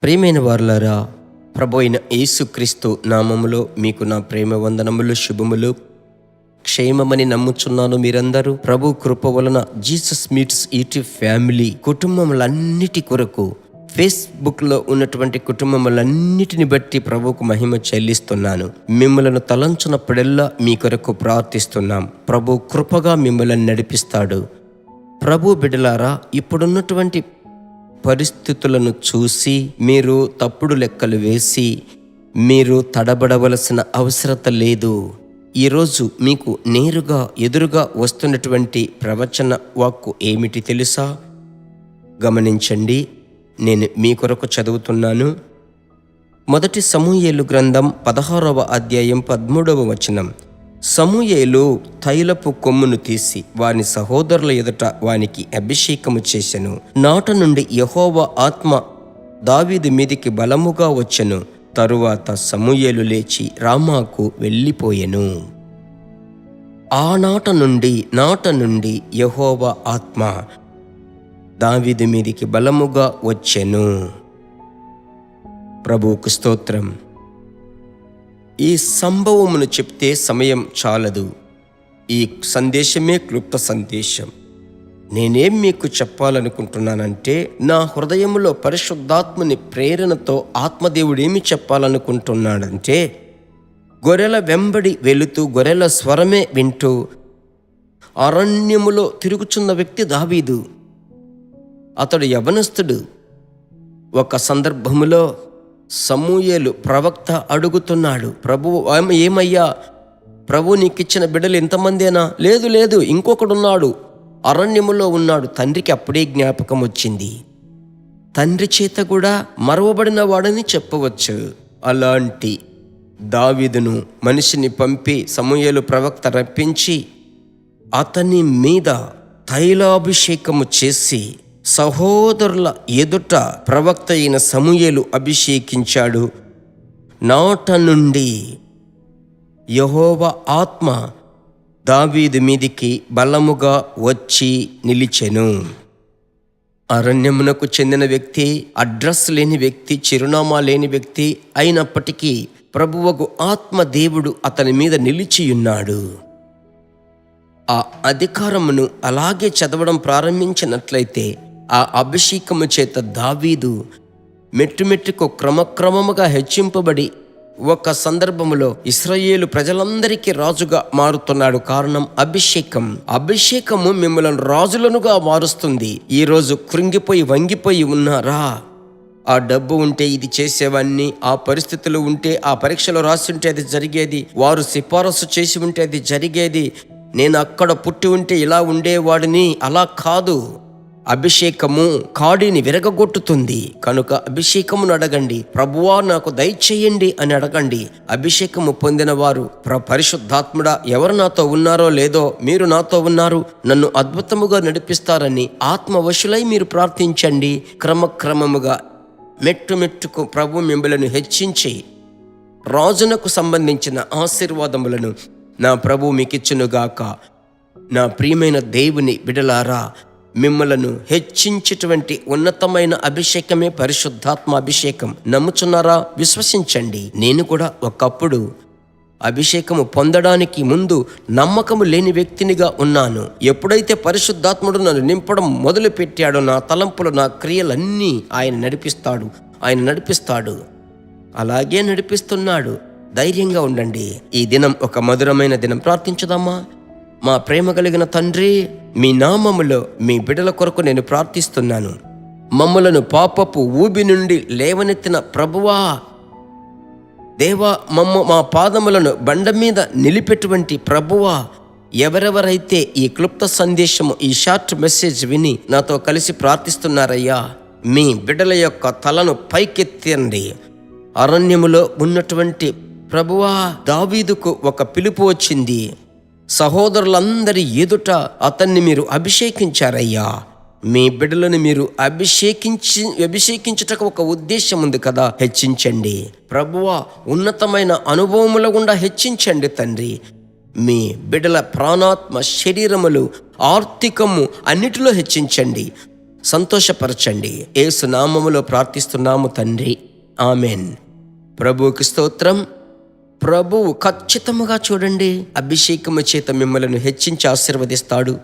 ప్రియమైన వారులారా, ప్రభు అయిన యేసుక్రీస్తు నామములో మీకు నా ప్రేమ వందనములు, శుభములు. క్షేమమని నమ్ముచున్నాను. మీరందరూ ప్రభు కృప వలన జీసస్ మీట్స్ ఈటీ ఫ్యామిలీ కుటుంబములన్నిటి కొరకు ఫేస్బుక్లో ఉన్నటువంటి కుటుంబములన్నిటిని బట్టి ప్రభువుకు మహిమ చెల్లిస్తున్నాను. మిమ్మలను తలంచునప్పుడల్లా మీ కొరకు ప్రార్థిస్తున్నాం. ప్రభు కృపగా మిమ్మల్ని నడిపిస్తాడు. ప్రభు బిడ్డలారా, ఇప్పుడున్నటువంటి పరిస్థితులను చూసి మీరు తప్పుడు లెక్కలు వేసి మీరు తడబడవలసిన అవసరత లేదు. ఈరోజు మీకు నేరుగా ఎదురుగా వస్తున్నటువంటి ప్రవచన వాక్కు ఏమిటి తెలుసా? గమనించండి, నేను మీ కొరకు చదువుతున్నాను. మొదటి సమూయేలు గ్రంథం 16వ అధ్యాయం 13వ వచనం. సమూయేలు తైలపు కొమ్మును తీసి వాని సహోదరుల ఎదుట వానికి అభిషేకము చేసెను. నాట నుండి యెహోవా ఆత్మ దావీదు మీదికి బలముగా వచ్చెను. తరువాత సమూయేలు లేచి రామాకు వెళ్ళిపోయెను. ఆ నాట నుండి యెహోవా ఆత్మ దావీదు మీదికి బలముగా వచ్చెను. ప్రభువుకు స్తోత్రం. ఈ సంభవమును చెప్తే సమయం చాలదు. ఈ సందేశమే క్లుప్త సందేశం. నేనేం మీకు చెప్పాలనుకుంటున్నానంటే, నా హృదయంలో పరిశుద్ధాత్మని ప్రేరణతో ఆత్మదేవుడు ఏమి చెప్పాలనుకుంటున్నాడంటే, గొర్రెల వెంబడి వెళుతూ గొర్రెల స్వరమే వింటూ అరణ్యములో తిరుగుచున్న వ్యక్తి దావీదు. అతడు యవనస్తుడు. ఒక సందర్భములో సమూయేలు ప్రవక్త అడుగుతున్నాడు, ప్రభువు ఏమయ్యా, ప్రభు నీకిచ్చిన బిడ్డలు ఎంతమందేనా? లేదు, ఇంకొకడున్నాడు, అరణ్యములో ఉన్నాడు. తండ్రికి అప్పుడే జ్ఞాపకం వచ్చింది. తండ్రి చేత కూడా మరవబడిన వాడని చెప్పవచ్చు. అలాంటి దావీదును మనిషిని పంపి సమూయేలు ప్రవక్త రప్పించి అతని మీద తైలాభిషేకము చేసి సహోదరుల ఎదుట ప్రవక్త అయిన సమూయేలు అభిషేకించాడు. నాట నుండి యెహోవా ఆత్మ దావీదు మీదికి బలముగా వచ్చి నిలిచెను. అరణ్యమునకు చెందిన వ్యక్తి, అడ్రస్ లేని వ్యక్తి, చిరునామా లేని వ్యక్తి అయినప్పటికీ ప్రభువగు ఆత్మ దేవుడు అతని మీద నిలిచియున్నాడు. ఆ అధికారమును అలాగే చదవడం ప్రారంభించినట్లయితే ఆ అభిషేకము చేత దావీదు మెట్టుమెట్టుకు క్రమక్రమముగా హెచ్చింపబడి ఒక సందర్భములో ఇశ్రాయేలు ప్రజలందరికీ రాజుగా మారుతున్నాడు. కారణం అభిషేకము మిమ్మల్ని రాజులనుగా మారుస్తుంది. ఈరోజు కృంగిపోయి వంగిపోయి ఉన్నారా? ఆ డబ్బు ఉంటే ఇది చేసేవాన్ని, ఆ పరిస్థితులు ఉంటే, ఆ పరీక్షలు రాసి ఉంటే అది జరిగేది, వారు సిఫారసు చేసి ఉంటే అది జరిగేది, నేను అక్కడ పుట్టి ఉంటే ఇలా ఉండేవాడిని. అలా కాదు. అభిషేకము కాడిని విరగగొట్టుతుంది. కనుక అభిషేకమును అడగండి. ప్రభువా నాకు దయచేయండి అని అడగండి. అభిషేకము పొందిన వారు, పరిశుద్ధాత్ముడా ఎవరు నాతో ఉన్నారో లేదో, మీరు నాతో ఉన్నారు, నన్ను అద్భుతముగా నడిపిస్తారని ఆత్మవశులై మీరు ప్రార్థించండి. క్రమక్రమముగా మెట్టుకు ప్రభు మిమ్మలను హెచ్చించి రాజునకు సంబంధించిన ఆశీర్వాదములను నా ప్రభు మీకిచ్చునుగాక. నా ప్రియమైన దేవుని బిడలారా, మిమ్మలను హెచ్చించేటువంటి ఉన్నతమైన అభిషేకమే పరిశుద్ధాత్మ అభిషేకం. నమ్ముచున్నారా? విశ్వసించండి. నేను కూడా ఒకప్పుడు అభిషేకము పొందడానికి ముందు నమ్మకము లేని వ్యక్తినిగా ఉన్నాను. ఎప్పుడైతే పరిశుద్ధాత్ముడు నన్ను నింపడం మొదలు పెట్టాడో, నా తలంపులు, నా క్రియలన్నీ ఆయన నడిపిస్తాడు. అలాగే నడిపిస్తున్నాడు. ధైర్యంగా ఉండండి. ఈ దినం ఒక మధురమైన దినం. ప్రార్థించుదామా? మా ప్రేమ కలిగిన తండ్రి, మీ నామములో మీ బిడ్డల కొరకు నేను ప్రార్థిస్తున్నాను. మమ్మలను పాపపు ఊబి నుండి లేవనెత్తిన ప్రభువా, దేవా, మా పాదములను బండ మీద నిలిపెటువంటి ప్రభువా, ఎవరెవరైతే ఈ క్లుప్త సందేశము, ఈ షార్ట్ మెసేజ్ విని నాతో కలిసి ప్రార్థిస్తున్నారయ్యా, మీ బిడ్డల యొక్క తలను పైకెత్తండి. అరణ్యములో ఉన్నటువంటి ప్రభువా, దావీదుకు ఒక పిలుపు వచ్చింది. సహోదరులందరి ఎదుట అతన్ని మీరు అభిషేకించారయ్యా. మీ బిడ్డలను మీరు అభిషేకించుటకు ఒక ఉద్దేశం ఉంది కదా. హెచ్చించండి ప్రభువా, ఉన్నతమైన అనుభవముల గుండా హెచ్చించండి తండ్రి. మీ బిడ్డల ప్రాణాత్మ శరీరములు ఆర్థికము అన్నిటిలో హెచ్చించండి. సంతోషపరచండి. యేసు నామములో ప్రార్థిస్తున్నాము తండ్రి, ఆమెన్. ప్రభువుకి స్తోత్రం. ప్రభువు ఖచ్చితముగా చూడండి, అభిషేకము చేత మిమ్మల్ని హెచ్చించి ఆశీర్వదిస్తాడు.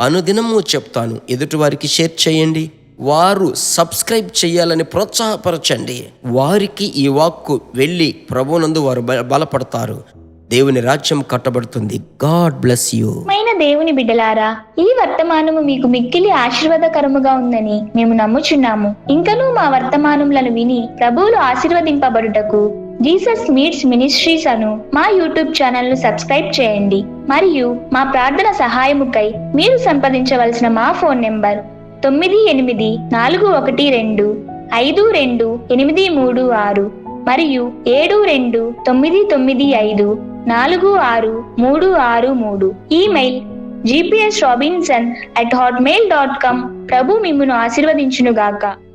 అనుదినము చెప్తాను, ఎదుటివారికి షేర్ చేయండి. వారు సబ్స్క్రైబ్ చేయాలని ప్రోత్సాహపరచండి. వారికి ఈ వాక్కు వెళ్ళి ప్రభువునందు వారు బలపడతారు. దేవుని రాజ్యం కట్టబడుతుంది. God bless you. దేవుని బిడ్డలారా, ఈ వర్తమానము మీకు మిక్కిలి ఆశీర్వాదకరముగా ఉందని మేము నమ్ముచున్నాము. ఇంకనూ మా వర్తమానములను విని ప్రభువులు ఆశీర్వదింపబడుటకు జీసస్ మీట్స్ మినిస్ట్రీస్ అను మా యూట్యూబ్ ఛానల్ ను సబ్స్క్రైబ్ చేయండి. మరియు మా ప్రార్థన సహాయముకై మీరు సంప్రదించవలసిన మా ఫోన్ నెంబర్ 9842528236 మరియు 7295466363. Email gpsrobinson@hotmail.com. ప్రభు మిమ్మును ఆశీర్వదించునుగాక.